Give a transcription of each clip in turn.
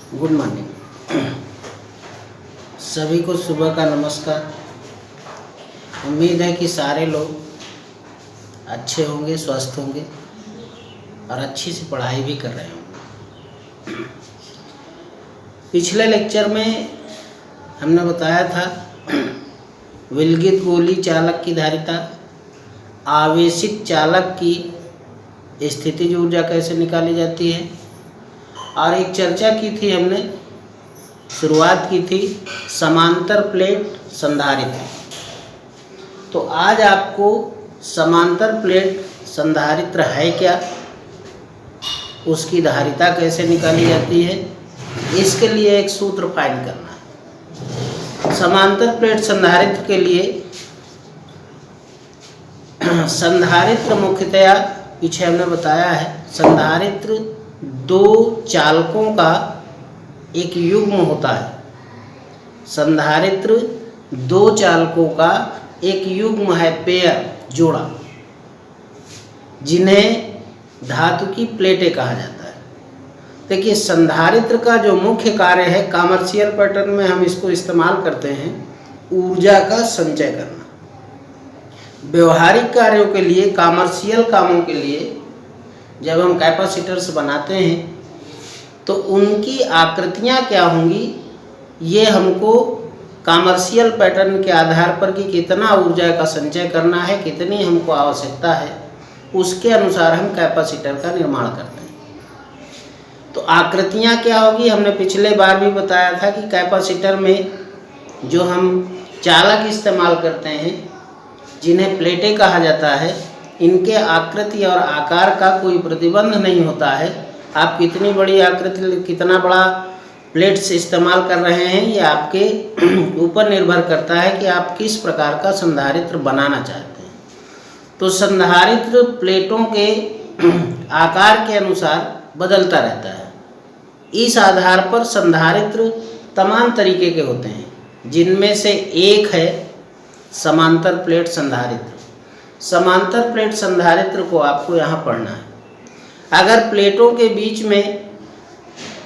Good morning. सभी को सुबह का नमस्कार। उम्मीद है कि सारे लोग अच्छे होंगे, स्वस्थ होंगे और अच्छी से पढ़ाई भी कर रहे होंगे। पिछले लेक्चर में हमने बताया था विलगित गोली चालक की धारिता, आवेशित चालक की स्थितिज ऊर्जा कैसे निकाली जाती है, और एक चर्चा की थी हमने, शुरुआत की थी समांतर प्लेट संधारित्र। तो आज आपको समांतर प्लेट संधारित्र है क्या, उसकी धारिता कैसे निकाली जाती है, इसके लिए एक सूत्र फाइंड करना है। समांतर प्लेट संधारित्र के लिए संधारित्र मुख्यतया पीछे हमने बताया है, संधारित्र दो चालकों का एक युग्म होता है। संधारित्र दो चालकों का एक युग्म है, पेयर, जोड़ा, जिन्हें धातु की प्लेटें कहा जाता है। देखिए, संधारित्र का जो मुख्य कार्य है, कॉमर्शियल पैटर्न में हम इसको इस्तेमाल करते हैं, ऊर्जा का संचय करना। व्यवहारिक कार्यों के लिए, कॉमर्शियल कामों के लिए जब हम कैपेसिटर्स बनाते हैं तो उनकी आकृतियाँ क्या होंगी, ये हमको कॉमर्शियल पैटर्न के आधार पर कि कितना ऊर्जा का संचय करना है, कितनी हमको आवश्यकता है, उसके अनुसार हम कैपेसिटर का निर्माण करते हैं। तो आकृतियाँ क्या होगी, हमने पिछले बार भी बताया था कि कैपेसिटर में जो हम चालक इस्तेमाल करते हैं, जिन्हें प्लेटें कहा जाता है, इनके आकृति और आकार का कोई प्रतिबंध नहीं होता है। आप कितनी बड़ी आकृति, कितना बड़ा प्लेट्स इस्तेमाल कर रहे हैं, ये आपके ऊपर निर्भर करता है कि आप किस प्रकार का संधारित्र बनाना चाहते हैं। तो संधारित्र प्लेटों के आकार के अनुसार बदलता रहता है। इस आधार पर संधारित्र तमाम तरीके के होते हैं, जिनमें से एक है समांतर प्लेट संधारित्र। समांतर प्लेट संधारित्र को आपको यहाँ पढ़ना है। अगर प्लेटों के बीच में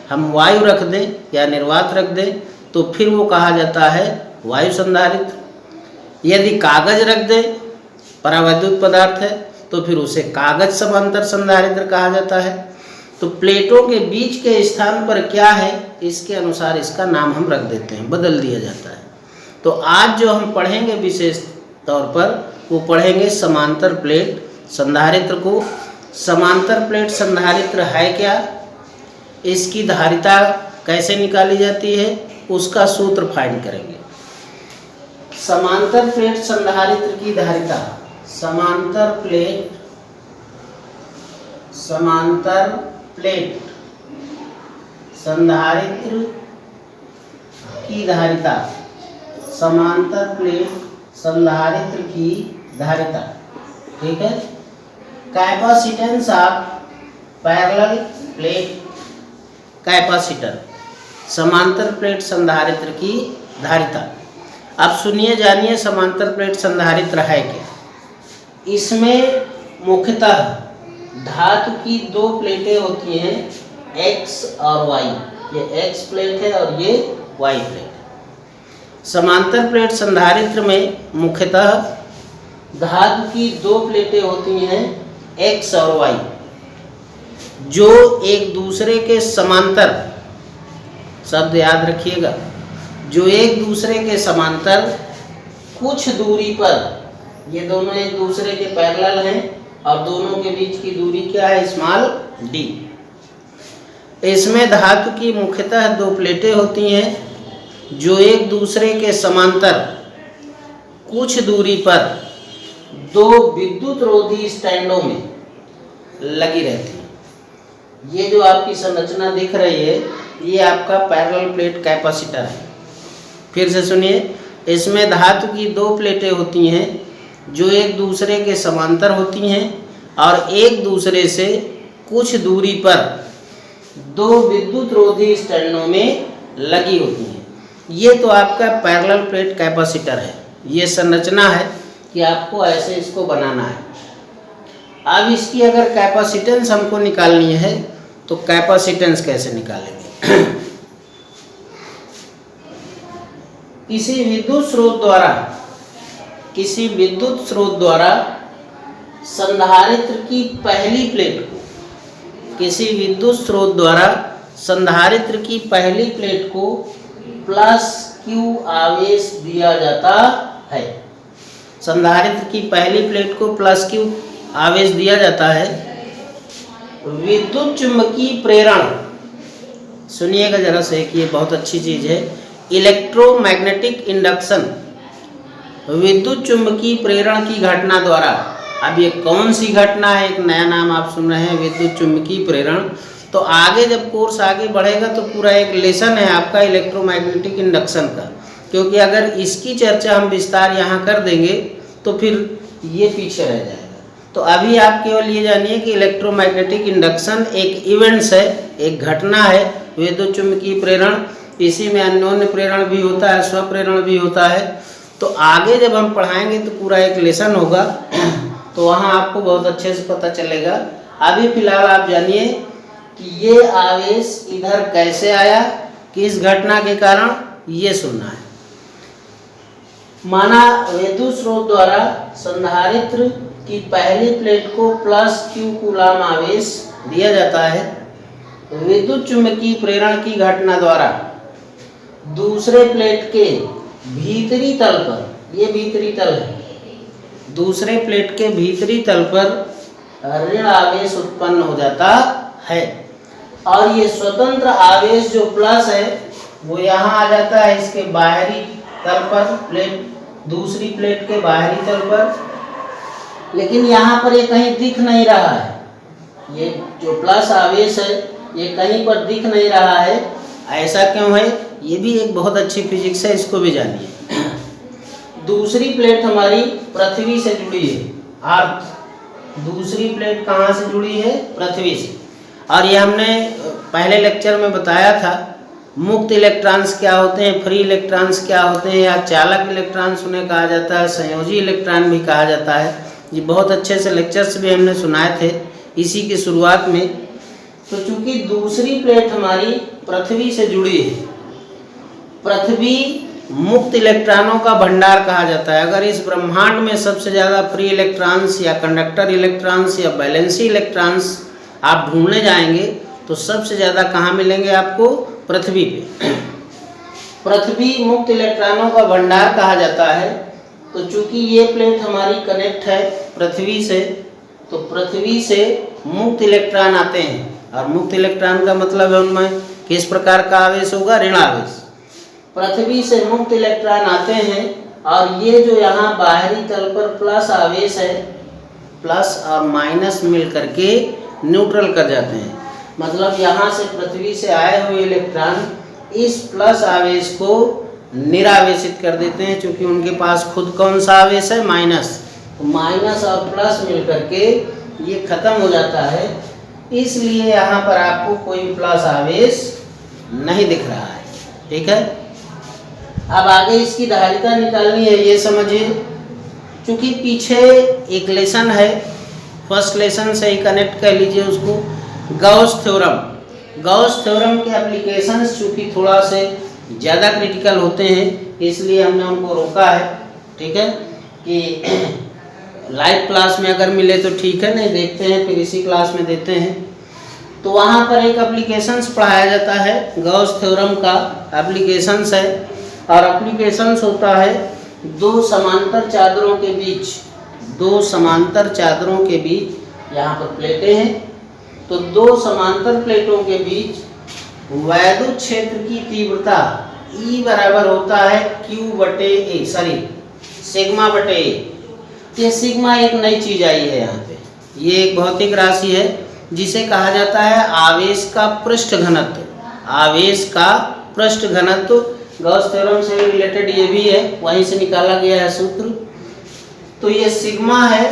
हम वायु रख दें या निर्वात रख दें तो फिर वो कहा जाता है वायु संधारित्र। यदि कागज रख दें, परावैद्युत पदार्थ है, तो फिर उसे कागज समांतर संधारित्र कहा जाता है। तो प्लेटों के बीच के स्थान पर क्या है, इसके अनुसार इसका नाम हम रख देते हैं, बदल दिया जाता है। तो आज जो हम पढ़ेंगे विशेष तौर पर, वो पढ़ेंगे समांतर प्लेट संधारित्र को। समांतर प्लेट संधारित्र है क्या, इसकी धारिता कैसे निकाली जाती है, उसका सूत्र फाइंड करेंगे। समांतर प्लेट संधारित्र की धारिता, समांतर प्लेट संधारित्र की धारिता, समांतर प्लेट संधारित्र की धारिता, ठीक है। Capacitance of parallel plate capacitor, समांतर प्लेट संधारित्र की धारिता। अब सुनिए, जानिए समांतर प्लेट संधारित्र है क्या। इसमें मुख्यतः धातु की दो प्लेटें होती हैं, एक्स और वाई। ये एक्स प्लेट है और ये वाई प्लेट है। समांतर प्लेट संधारित्र में मुख्यतः धातु की दो प्लेटें होती हैं, एक्स और वाई, जो एक दूसरे के समांतर, शब्द याद रखिएगा, जो एक दूसरे के समांतर कुछ दूरी पर, ये दोनों एक दूसरे के पैरेलल हैं और दोनों के बीच की दूरी क्या है, स्मॉल डी। इसमें धातु की मुख्यतः दो प्लेटें होती हैं जो एक दूसरे के समांतर कुछ दूरी पर दो विद्युत रोधी स्टैंडों में लगी रहती है। ये जो आपकी संरचना दिख रही है, ये आपका पैरेलल प्लेट कैपेसिटर है। फिर से सुनिए, इसमें धातु की दो प्लेटें होती हैं जो एक दूसरे के समांतर होती हैं और एक दूसरे से कुछ दूरी पर दो विद्युत रोधी स्टैंडों में लगी होती हैं। ये तो आपका पैरेलल प्लेट कैपेसिटर है। ये संरचना है कि आपको ऐसे इसको बनाना है। अब इसकी अगर कैपेसिटेंस हमको निकालनी है तो कैपेसिटेंस कैसे निकालेंगे। किसी विद्युत स्रोत द्वारा संधारित्र की पहली प्लेट को, किसी विद्युत स्रोत द्वारा संधारित्र की पहली प्लेट को प्लस Q आवेश दिया जाता है। संधारित्र की पहली प्लेट को प्लस Q आवेश दिया जाता है। विद्युत चुम्बकीय प्रेरण, सुनिएगा जरा से कि ये बहुत अच्छी चीज है। इलेक्ट्रोमैग्नेटिक इंडक्शन, विद्युत चुम्बकीय प्रेरण की घटना द्वारा। अब ये कौन सी घटना है, एक नया नाम आप सुन रहे हैं, विद्युत चुम्बकीय प्रेरण। तो आगे जब कोर्स आगे बढ़ेगा तो पूरा एक लेसन है आपका इलेक्ट्रोमैग्नेटिक इंडक्शन का, क्योंकि अगर इसकी चर्चा हम विस्तार यहाँ कर देंगे तो फिर ये पीछे रह जाएगा। तो अभी आप केवल ये जानिए कि इलेक्ट्रोमैग्नेटिक इंडक्शन एक इवेंट्स है, एक घटना है विद्युत चुम्बकीय प्रेरण। इसी में अन्योन्य प्रेरण भी होता है, स्वप्रेरण भी होता है। तो आगे जब हम पढ़ाएंगे तो पूरा एक लेसन होगा, तो वहाँ आपको बहुत अच्छे से पता चलेगा। अभी फिलहाल आप जानिए कि ये आवेश इधर कैसे आया, किस घटना के कारण, ये सुनना है। माना विद्युत स्रोत द्वारा संधारित्र की पहली प्लेट को प्लस Q कूलाम आवेश दिया जाता है। विद्युत चुम्बकीय प्रेरण की घटना द्वारा दूसरे प्लेट के भीतरी तल पर, ये भीतरी तल है, दूसरे प्लेट के भीतरी तल पर ऋण आवेश उत्पन्न हो जाता है। और ये स्वतंत्र आवेश जो प्लस है वो यहाँ आ जाता है इसके बाहरी तल पर, प्लेट, दूसरी प्लेट के बाहरी तल पर। लेकिन यहाँ पर ये कहीं दिख नहीं रहा है, ये जो प्लस आवेश है ये कहीं पर दिख नहीं रहा है। ऐसा क्यों है, ये भी एक बहुत अच्छी फिजिक्स है, इसको भी जानिए। दूसरी प्लेट हमारी पृथ्वी से जुड़ी है, अर्थ। दूसरी प्लेट कहाँ से जुड़ी है, पृथ्वी से। और ये हमने पहले लेक्चर में बताया था, मुक्त इलेक्ट्रॉन्स क्या होते हैं, फ्री इलेक्ट्रॉन्स क्या होते हैं, या चालक इलेक्ट्रॉन्स उन्हें कहा जाता है, संयोजी इलेक्ट्रॉन भी कहा जाता है। ये बहुत अच्छे से लेक्चर्स भी हमने सुनाए थे इसी की शुरुआत में। तो चूंकि दूसरी प्लेट हमारी पृथ्वी से जुड़ी है, पृथ्वी मुक्त इलेक्ट्रॉनों का भंडार कहा जाता है। अगर इस ब्रह्मांड में सबसे ज़्यादा फ्री इलेक्ट्रॉन्स या कंडक्टर इलेक्ट्रॉन्स या बैलेंसी इलेक्ट्रॉन्स आप ढूंढने जाएंगे तो सबसे ज़्यादा कहाँ मिलेंगे आपको, पृथ्वी पे। पृथ्वी मुक्त इलेक्ट्रॉनों का भंडार कहा जाता है। तो चूंकि ये प्लेट हमारी कनेक्ट है पृथ्वी से, तो पृथ्वी से मुक्त इलेक्ट्रॉन आते हैं। और मुक्त इलेक्ट्रॉन का मतलब है उनमें किस प्रकार का आवेश होगा, ऋण आवेश। पृथ्वी से मुक्त इलेक्ट्रॉन आते हैं और ये जो यहाँ बाहरी तल पर प्लस आवेश है, प्लस और माइनस मिल करके न्यूट्रल कर जाते हैं। मतलब यहाँ से पृथ्वी से आए हुए इलेक्ट्रॉन इस प्लस आवेश को निरावेशित कर देते हैं, क्योंकि उनके पास खुद कौन सा आवेश है, माइनस। तो माइनस और प्लस मिल करके ये खत्म हो जाता है, इसलिए यहाँ पर आपको कोई प्लस आवेश नहीं दिख रहा है। ठीक है, अब आगे इसकी धारिता निकालनी है, ये समझिए। चूँकि पीछे एक लेसन है, फर्स्ट लेसन से ही कनेक्ट कर लीजिए उसको, गॉस थ्योरम। गॉस थ्योरम के एप्लीकेशंस चूँकि थोड़ा से ज़्यादा क्रिटिकल होते हैं, इसलिए हमने उनको रोका है। ठीक है, कि लाइव क्लास में अगर मिले तो ठीक है, नहीं देखते हैं फिर इसी क्लास में देते हैं। तो वहाँ पर एक एप्लीकेशंस पढ़ाया जाता है, गॉस थ्योरम का एप्लीकेशंस है। और एप्लीकेशंस होता है दो समांतर चादरों के बीच, दो समांतर चादरों के बीच यहाँ पर प्लेटें हैं, तो दो समांतर प्लेटों के बीच वैद्युत क्षेत्र की तीव्रता E बराबर होता है सिग्मा बटे ए। ये सिग्मा एक नई चीज आई है यहाँ पे, ये एक भौतिक राशि है जिसे कहा जाता है आवेश का पृष्ठ घनत्व। आवेश का पृष्ठ घनत्व गॉस थ्योरम से रिलेटेड ये भी है, वहीं से निकाला गया है सूत्र। तो ये सिग्मा है।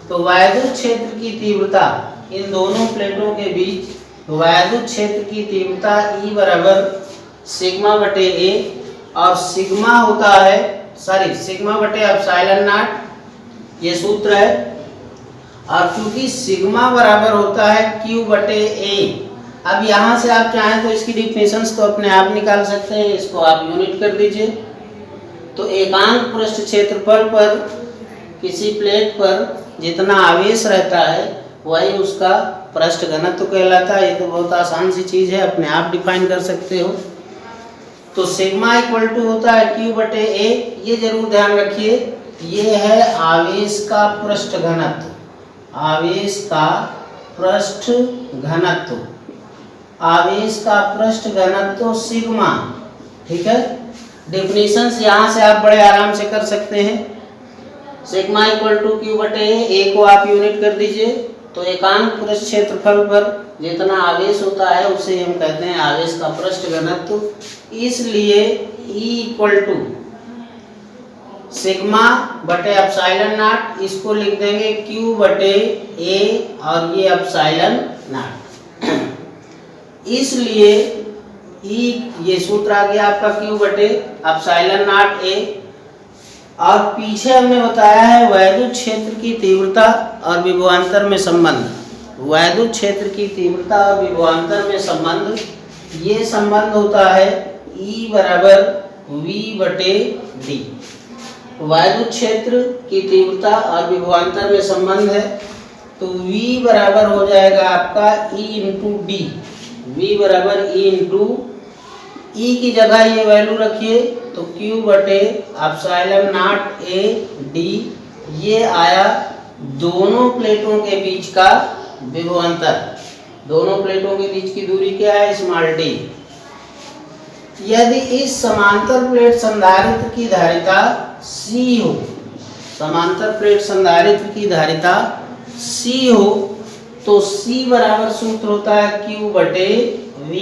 तो वैद्युत क्षेत्र की तीव्रता इन दोनों प्लेटों के बीच वैद्युत क्षेत्र की तीव्रता E बराबर सिग्मा बटे ए, और सिग्मा होता है सिग्मा बटे एप्सिलॉन नॉट, ये सूत्र है। और चूंकि सिग्मा बराबर होता है Q बटे ए, अब यहाँ से आप चाहें तो इसकी डिफिनेशंस तो अपने आप निकाल सकते हैं, इसको आप यूनिट कर दीजिए। तो एकांक पृष्ठ क्षेत्रफल पर किसी प्लेट पर जितना आवेश रहता है वही उसका पृष्ठ घनत्व कहलाता है। ये तो बहुत आसान सी चीज़ है, अपने आप डिफाइन कर सकते हो। तो सिग्मा इक्वल टू होता है Q बटे A। ये जरूर ध्यान रखिए, ये है आवेश का पृष्ठ घनत्व। आवेश का पृष्ठ घनत्व, आवेश का पृष्ठ घनत्व सिग्मा। ठीक है, डेफिनेशंस यहाँ से आप बड़े आराम से कर सकते हैं। सिग्मा इक्वल टू Q बटे A को आप यूनिट कर दीजिए, तो एकांक पृष्ठ क्षेत्रफल पर जितना आवेश होता है उसे हम कहते हैं आवेश का पृष्ठ घनत्व। इसलिए E इक्वल टू सिग्मा बटे एप्सिलॉन नॉट, इसको लिख देंगे Q बटे A और ये एप्सिलॉन नॉट। इसलिए E ये सूत्र आ गया आपका Q बटे एप्सिलॉन नॉट A। और पीछे हमने बताया है वैद्युत क्षेत्र की तीव्रता और विभवांतर में संबंध। वैद्युत क्षेत्र की तीव्रता और विभवांतर में संबंध, ये संबंध होता है E बराबर V बटे D। वैद्युत क्षेत्र की तीव्रता और विभवांतर में संबंध है, तो V बराबर हो जाएगा आपका E इंटू D। V बराबर E इंटू E की जगह ये वैल्यू रखिए, तो Q बटे एप्सिलॉन नॉट A D, ये आया दोनों प्लेटों के बीच का विभवांतर। दोनों प्लेटों के बीच की दूरी क्या है, स्मॉल d। यदि इस समांतर प्लेट संधारित्र की धारिता C हो, समांतर प्लेट संधारित्र की धारिता C हो, तो C बराबर सूत्र होता है Q बटे V।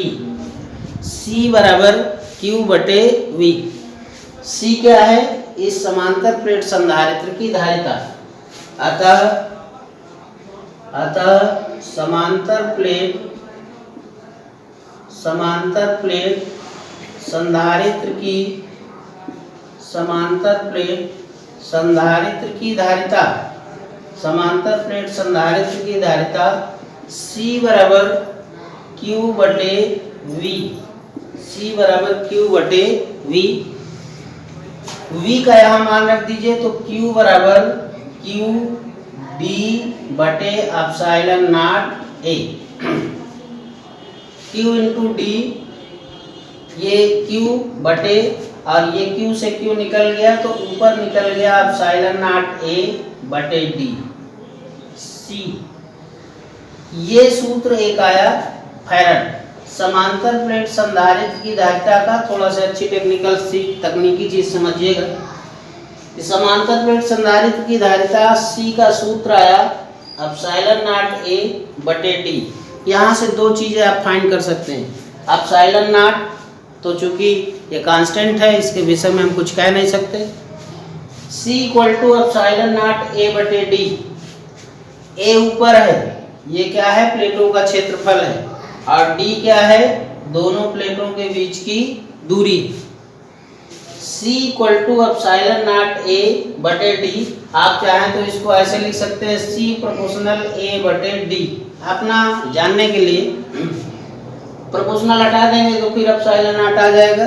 C बराबर Q बटे V। C क्या है, इस समांतर प्लेट संधारित्र की धारिता। अतः समांतर प्लेट संधारित्र की धारिता, समांतर प्लेट संधारित्र की धारिता C बराबर Q बटे V। C बराबर Q बटे V। V का यहाँ मान रख दीजिए, तो Q बराबर Q D बटे epsilon naught A। Q into D, ये Q बटे, और ये Q से Q निकल गया तो ऊपर निकल गया एप्सिलॉन नॉट A बटे D C। ये सूत्र एक आया फैराड। समांतर प्लेट संधारित्र की धारिता का थोड़ा सा अच्छी टेक्निकल सी तकनीकी चीज समझिएगा। समांतर प्लेट संधारित्र की धारिता C का सूत्र आया एप्सिलॉन नॉट A बटे D। यहाँ से दो चीजें आप फाइंड कर सकते हैं। एप्सिलॉन नॉट तो चूंकि ये कांस्टेंट है, इसके विषय में हम कुछ कह नहीं सकते। C equal to epsilon naught A बटे D। A ऊपर है, ये क्या है, प्लेटों का क्षेत्रफल है, और D क्या है, दोनों प्लेटों के बीच की दूरी। C equal to epsilon naught A बटे D। आप चाहें तो इसको ऐसे लिख सकते हैं C प्रोपोर्शनल A बटे D। अपना जानने के लिए प्रोपोर्शनल हटा देंगे तो फिर एप्सिलॉन नॉट आ जाएगा।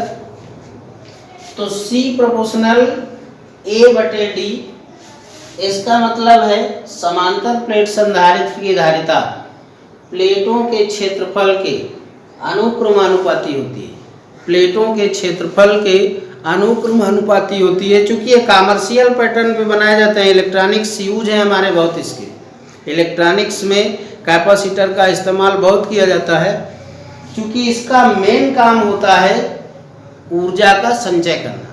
तो C प्रोपोर्शनल A बटे D, इसका मतलब है समांतर प्लेट संधारित्र की धारिता प्लेटों के क्षेत्रफल के अनुक्रमानुपाती होती है। प्लेटों के क्षेत्रफल के अनुक्रमानुपाती होती है। चूंकि ये कमर्शियल पैटर्न पे बनाए जाते हैं, इलेक्ट्रॉनिक्स यूज है हमारे बहुत इसके। इलेक्ट्रॉनिक्स में कैपेसिटर का इस्तेमाल बहुत किया जाता है, क्योंकि इसका मेन काम होता है ऊर्जा का संचय करना।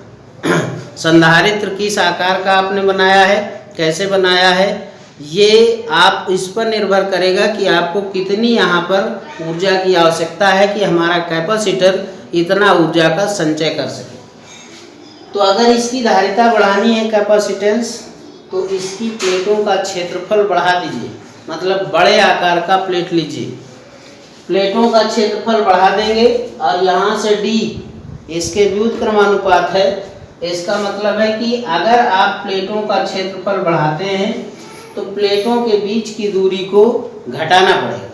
संधारित्र किस आकार का आपने बनाया है, कैसे बनाया है, ये आप इस पर निर्भर करेगा कि आपको कितनी यहाँ पर ऊर्जा की आवश्यकता है कि हमारा कैपेसिटर इतना ऊर्जा का संचय कर सके। तो अगर इसकी धारिता बढ़ानी है कैपेसिटेंस, तो इसकी प्लेटों का क्षेत्रफल बढ़ा दीजिए, मतलब बड़े आकार का प्लेट लीजिए, प्लेटों का क्षेत्रफल बढ़ा देंगे और यहाँ से D इसके व्युत्क्रमानुपात है। इसका मतलब है कि अगर आप प्लेटों का क्षेत्रफल बढ़ाते हैं तो प्लेटों के बीच की दूरी को घटाना पड़ेगा।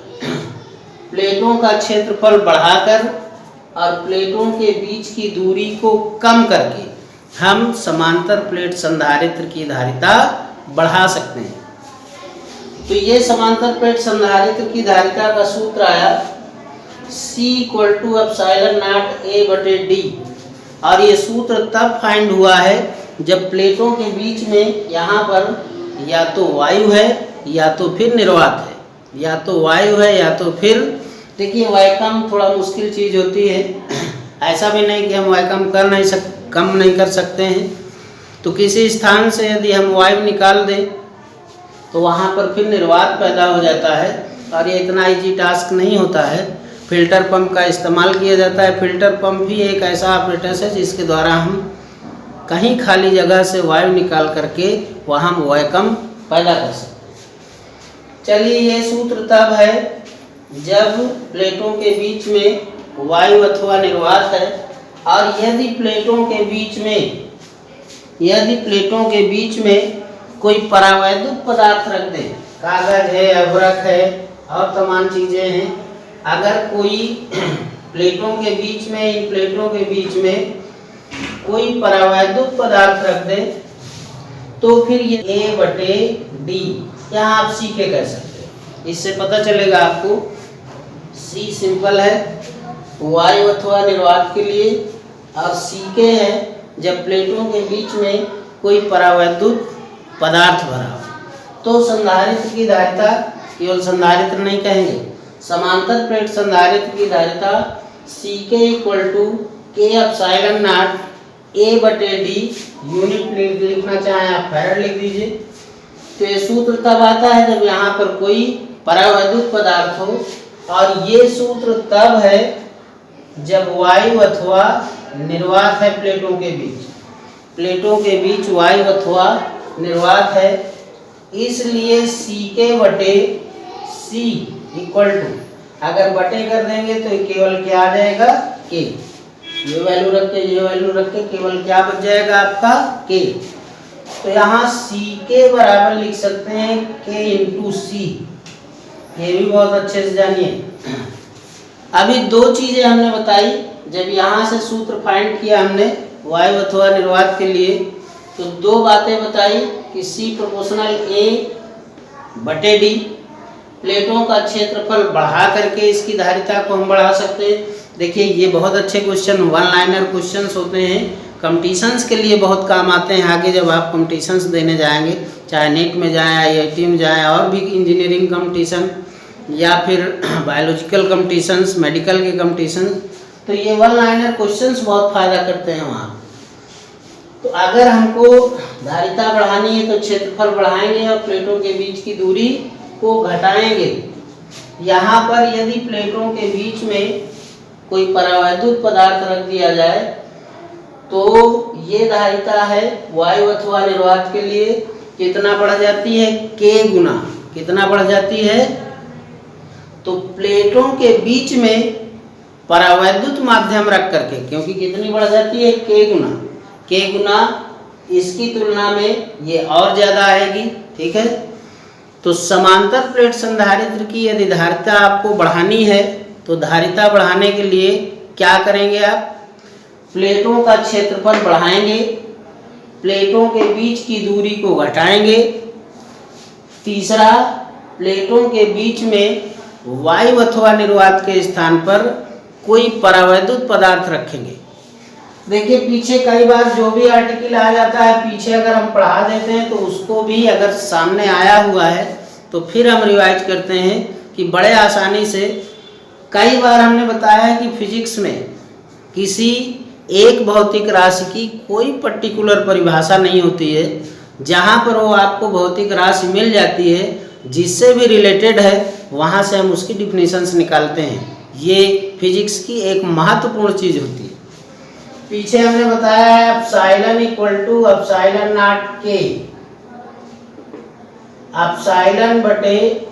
प्लेटों का क्षेत्रफल बढ़ाकर और प्लेटों के बीच की दूरी को कम करके हम समांतर प्लेट संधारित्र की धारिता बढ़ा सकते हैं। तो ये समांतर प्लेट संधारित्र की धारिता का सूत्र आया C = ε0A/d, और ये सूत्र तब फाइंड हुआ है जब प्लेटों के बीच में यहाँ पर या तो वायु है या तो फिर निर्वात है, या तो वायु है या तो फिर, देखिए वायुकम थोड़ा मुश्किल चीज़ होती है, ऐसा भी नहीं कि हम वायुकम कम नहीं कर सकते हैं। तो किसी स्थान से यदि हम वायु निकाल दें तो वहाँ पर फिर निर्वात पैदा हो जाता है, और ये इतना इजी टास्क नहीं होता है। फिल्टर पंप का इस्तेमाल किया जाता है। फिल्टर पंप भी एक ऐसा ऑपरेटस है जिसके द्वारा हम कहीं खाली जगह से वायु निकाल करके वहाँ हम वायुकम पैदा कर सकते हैं। चलिए, ये सूत्र तब है जब प्लेटों के बीच में वायु अथवा निर्वात है, और यदि प्लेटों के बीच में कोई परावैद्युत पदार्थ रख दें, कागज है, अभ्रक है और तमाम चीज़ें हैं, अगर कोई प्लेटों के बीच में, इन प्लेटों के बीच में कोई परावैद्युत पदार्थ रख दें तो फिर ये A/d, यहाँ आप C के कह सकते हैं। इससे पता चलेगा आपको, C सिंपल है वायु अथवा निर्वात के लिए, और C के है जब प्लेटों के बीच में कोई परावैद्युत पदार्थ भरा हो। तो संधारित्र की धारिता, केवल संधारित्र नहीं कहेंगे, समांतर प्लेट संधारित्र की धारिता CK = K ε0A/d, यूनिट लिखना चाहें आप फैराड लिख दीजिए। तो ये सूत्र तब आता है जब यहाँ पर कोई परावैद्युत पदार्थ हो, और ये सूत्र तब है जब वायु अथवा निर्वात है प्लेटों के बीच वायु अथवा निर्वात है। इसलिए CK/C = अगर बटे कर देंगे तो केवल क्या आ जाएगा, K। ये वैल्यू रख के केवल क्या बच जाएगा आपका, K। तो यहाँ CK बराबर लिख सकते हैं K × C। ये भी बहुत अच्छे से जानिए। अभी दो चीज़ें हमने बताई, जब यहाँ से सूत्र फाइंड किया हमने वायु अथवा निर्वात के लिए, तो दो बातें बताई कि C = A/d, प्लेटों का क्षेत्रफल बढ़ा करके इसकी धारिता को हम बढ़ा सकते हैं। देखिए, ये बहुत अच्छे क्वेश्चन, वन लाइनर क्वेश्चंस होते हैं, कॉम्पिटिशन्स के लिए बहुत काम आते हैं। आगे जब आप कॉम्पिटिशन्स देने जाएंगे, चाहे नेट में जाएं, IIT में जाएं, और भी इंजीनियरिंग कॉम्पिटिशन या फिर बायोलॉजिकल कॉम्पिटिशन्स, मेडिकल के कॉम्पिटिशन, तो ये वन लाइनर क्वेश्चंस बहुत फ़ायदा करते हैं वहाँ। तो अगर हमको धारिता बढ़ानी है तो क्षेत्रफल बढ़ाएंगे और प्लेटों के बीच की दूरी को घटाएंगे। यहाँ पर यदि प्लेटों के बीच में कोई परावैद्युत पदार्थ रख दिया जाए तो ये धारिता है वायु अथवा निर्वात के लिए कितना बढ़ जाती है, K गुना। कितना बढ़ जाती है, तो प्लेटों के बीच में परावैद्युत माध्यम रख करके, क्योंकि कितनी बढ़ जाती है, K गुना, इसकी तुलना में ये और ज़्यादा आएगी। ठीक है, तो समांतर प्लेट संधारित्र की यदि धारिता आपको बढ़ानी है तो धारिता बढ़ाने के लिए क्या करेंगे आप, प्लेटों का क्षेत्रफल बढ़ाएंगे, प्लेटों के बीच की दूरी को घटाएंगे। तीसरा, प्लेटों के बीच में वायु अथवा निर्वात के स्थान पर कोई परावैद्युत पदार्थ रखेंगे। देखिए, पीछे कई बार जो भी आर्टिकल आ जाता है, पीछे अगर हम पढ़ा देते हैं तो उसको भी अगर सामने आया हुआ है तो फिर हम रिवाइज करते हैं कि बड़े आसानी से। कई बार हमने बताया है कि फिजिक्स में किसी एक भौतिक राशि की कोई पर्टिकुलर परिभाषा नहीं होती है, जहाँ पर वो आपको भौतिक राशि मिल जाती है जिससे भी रिलेटेड है, वहाँ से हम उसकी डिफिनीशंस निकालते हैं। ये फिजिक्स की एक महत्वपूर्ण चीज़ होती है। पीछे हमने बताया है एप्सिलॉन = ε0K,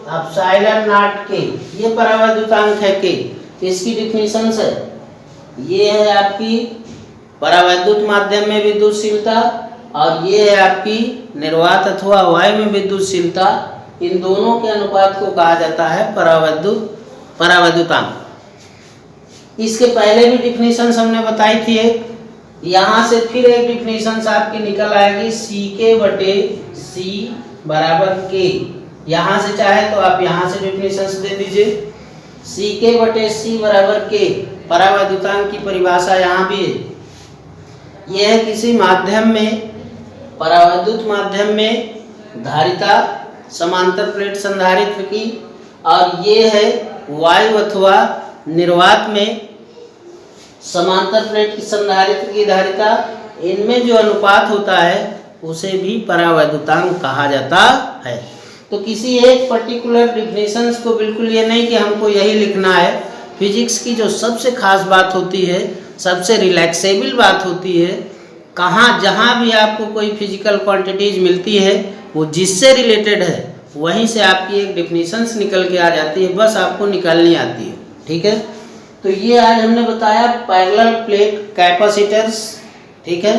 ε/ε0K, ये परावैद्युतांक है K। इसकी डिफिनीशन है, ये है आपकी परावैद्युत माध्यम में विद्युतशीलता और ये है आपकी निर्वात अथवा वायु में विद्युतशीलता। इन दोनों के अनुपात को कहा जाता है परावैद्युतांक। इसके पहले भी डिफिनीशन हमने बताई थी एक, यहाँ से फिर एक डिफिनेशन आपकी निकल आएगी, सी के बटे सी बराबर के। यहाँ से चाहे तो आप यहाँ से डिफिनेशन दे दीजिए, सी के बटे सी बराबर के। परावैद्युतांक की परिभाषा यहाँ भी है। यह है किसी माध्यम में, परावैद्युत माध्यम में धारिता समांतर प्लेट संधारित्र की, और ये है वायु अथवा निर्वात में समांतर प्लेट की संधारित्र की धारिता। इनमें जो अनुपात होता है उसे भी परावैद्युतांक कहा जाता है। तो किसी एक पर्टिकुलर डिफिनेशंस को बिल्कुल ये नहीं कि हमको यही लिखना है। फिजिक्स की जो सबसे खास बात होती है, सबसे रिलैक्सेबल बात होती है, कहाँ जहाँ भी आपको कोई फिजिकल क्वांटिटीज मिलती है वो जिससे रिलेटेड है वहीं से आपकी एक डिफिनेशंस निकल के आ जाती है, बस आपको निकालनी आती है। ठीक है, तो ये आज हमने बताया पैरेलल प्लेट कैपेसिटर्स। ठीक है,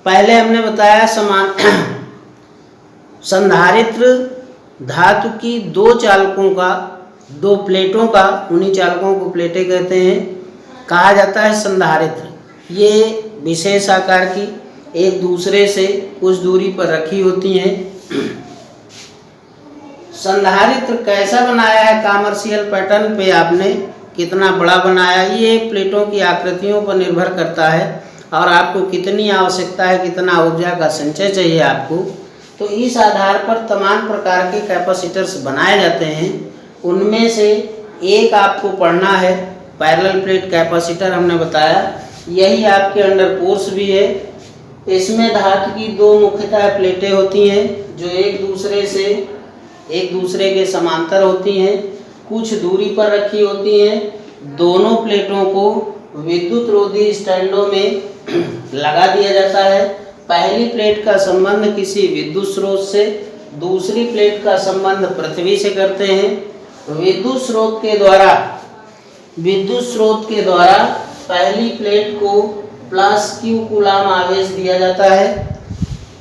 पहले हमने बताया समान संधारित्र धातु की दो चालकों का, दो प्लेटों का, उन्हीं चालकों को प्लेटें कहते हैं, कहा जाता है संधारित्र। ये विशेष आकार की एक दूसरे से कुछ दूरी पर रखी होती हैं। संधारित्र कैसा बनाया है कॉमर्शियल पैटर्न पे, आपने कितना बड़ा बनाया, ये प्लेटों की आकृतियों पर निर्भर करता है और आपको कितनी आवश्यकता है, कितना ऊर्जा का संचय चाहिए आपको। तो इस आधार पर तमाम प्रकार के कैपेसिटर्स बनाए जाते हैं। उनमें से एक आपको पढ़ना है पैरेलल प्लेट कैपेसिटर, हमने बताया यही आपके अंडर कोर्स भी है। इसमें धातु की दो मुख्यतः प्लेटें होती हैं जो एक दूसरे के समांतर होती हैं, कुछ दूरी पर रखी होती हैं। दोनों प्लेटों को विद्युत रोधी स्टैंडों में लगा दिया जाता है। पहली प्लेट का संबंध किसी विद्युत स्रोत से, दूसरी प्लेट का संबंध पृथ्वी से करते हैं। विद्युत स्रोत के द्वारा पहली प्लेट को प्लस क्यू कूलाम आवेश दिया जाता है।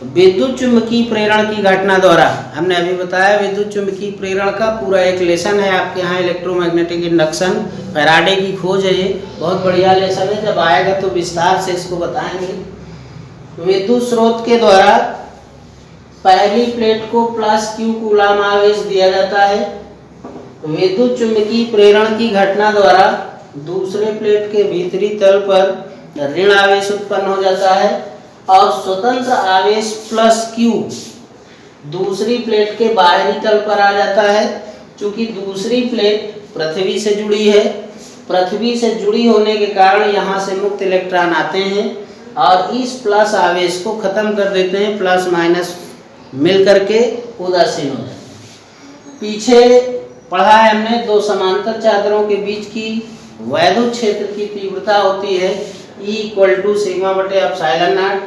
विद्युत चुंबकीय प्रेरण की घटना द्वारा, हमने अभी बताया विद्युत चुंबकीय प्रेरण का पूरा एक लेसन है आपके यहाँ, इलेक्ट्रोमैग्नेटिक इंडक्शन, फैराडे की खोज है। ये बहुत बढ़िया लेसन है, जब आएगा तो विस्तार से इसको बताएंगे। विद्युत स्रोत के द्वारा पहली प्लेट को प्लस क्यू कूलाम आवेश दिया जाता है। विद्युत चुंबकीय प्रेरण की घटना द्वारा दूसरे प्लेट के भीतरी तल पर ऋण आवेश उत्पन्न हो जाता है और स्वतंत्र आवेश प्लस क्यू दूसरी प्लेट के बाहरी तल पर आ जाता है। चूंकि दूसरी प्लेट पृथ्वी से जुड़ी है, पृथ्वी से जुड़ी होने के कारण यहाँ से मुक्त इलेक्ट्रॉन आते हैं और इस प्लस आवेश को खत्म कर देते हैं, प्लस माइनस मिल करके उदासीन हो जाते हैं। पीछे पढ़ा है हमने दो समांतर चादरों के बीच की वैद्युत क्षेत्र की तीव्रता होती है E = सिग्मा बटे एप्सिलॉन नॉट।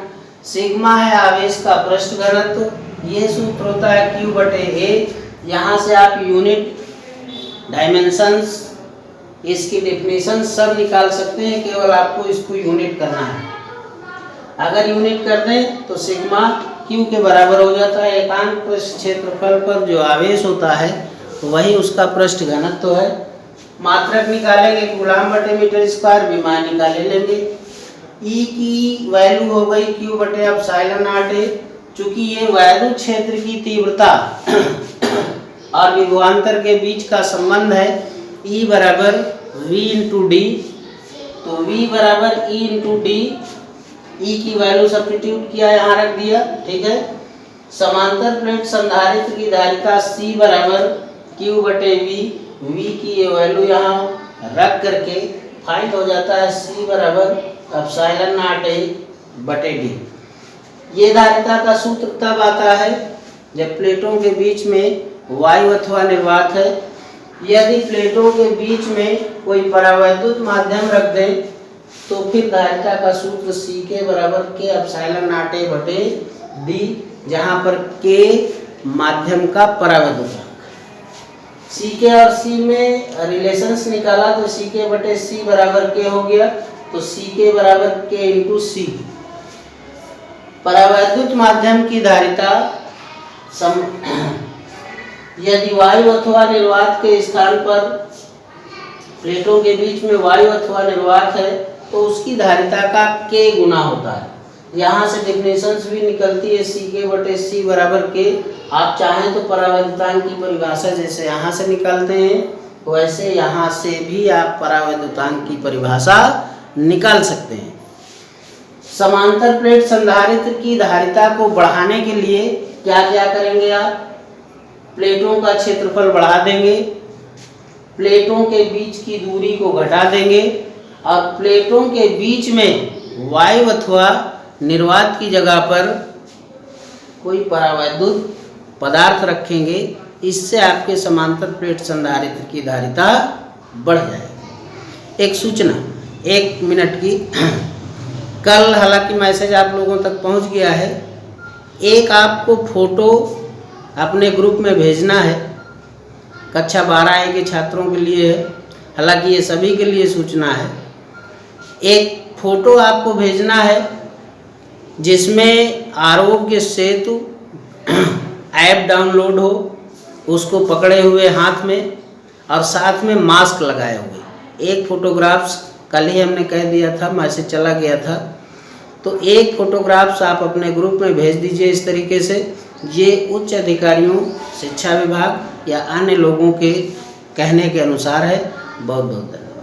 सिग्मा है आवेश का पृष्ठ घनत्व, यह सूत्र होता है Q बटे A। यहाँ से आप यूनिट, डायमेंशंस, इसकी डेफिनेशन सब निकाल सकते हैं, केवल आपको इसको यूनिट करना है। अगर यूनिट कर दें तो सिग्मा Q के बराबर हो जाता है। एकांक पृष्ठ क्षेत्रफल पर जो आवेश होता है वही उसका पृष्ठ घनत्व है। मात्रक निकालेंगे कूलाम बटे मीटर स्क्वायर, विमान निकाले लेंगे। E की वैल्यू हो गई Q बटे एप्सिलॉन नॉट A। चूंकि ये वैद्युत क्षेत्र की तीव्रता और विभवांतर के बीच का संबंध है, E बराबर V इंटू डी, तो V बराबर E इंटू डी। E की वैल्यू सब्स्टिट्यूट किया, यहाँ रख दिया। ठीक है, समांतर प्लेट संधारित्र की धारिता C बराबर Q बटे V। V की ये वैल्यू यहाँ रख करके फाइंड हो जाता है C बराबर एप्सिलॉन नॉट A बटे D। ये धारिता का सूत्र तब आता है जब प्लेटों के बीच में वायु अथवा निर्वात है। यदि प्लेटों के बीच में कोई परावैद्युत माध्यम रख दें तो फिर धारिता का सूत्र C के बराबर K एप्सिलॉन नॉट A बटे D, जहाँ पर K माध्यम का परावैद्युत। C के और C में रिलेशंस निकाला तो C के बटे C बराबर K हो गया, तो C के बराबर K इंटू C। परावैद्युत माध्यम की धारिता यदि वायु अथवा निर्वात के स्थान पर प्लेटों के बीच में वायु अथवा निर्वात है तो उसकी धारिता का k गुना होता है। यहाँ से डिफिनेशंस भी निकलती है CK/C बराबर K। आप चाहें तो परावैद्युतांक की परिभाषा जैसे यहाँ से निकालते हैं वैसे यहाँ से भी आप परावैद्युतांक की परिभाषा निकाल सकते हैं। समांतर प्लेट संधारित्र की धारिता को बढ़ाने के लिए क्या क्या करेंगे आप? प्लेटों का क्षेत्रफल बढ़ा देंगे, प्लेटों के बीच की दूरी को घटा देंगे और प्लेटों के बीच में वायु अथवा निर्वात की जगह पर कोई परावैद्युत पदार्थ रखेंगे। इससे आपके समांतर प्लेट संधारित्र की धारिता बढ़ जाएगी। एक सूचना 1 मिनट की, कल हालांकि मैसेज आप लोगों तक पहुंच गया है। एक आपको फोटो अपने ग्रुप में भेजना है, कक्षा 12A के छात्रों के लिए है, हालांकि ये सभी के लिए सूचना है। एक फोटो आपको भेजना है जिसमें आरोग्य सेतु ऐप डाउनलोड हो, उसको पकड़े हुए हाथ में और साथ में मास्क लगाए हुए। एक फोटोग्राफ्स कल ही हमने कह दिया था, मैसेज चला गया था, तो एक फोटोग्राफ्स आप अपने ग्रुप में भेज दीजिए इस तरीके से। ये उच्च अधिकारियों, शिक्षा विभाग या अन्य लोगों के कहने के अनुसार है। बहुत बहुत धन्यवाद।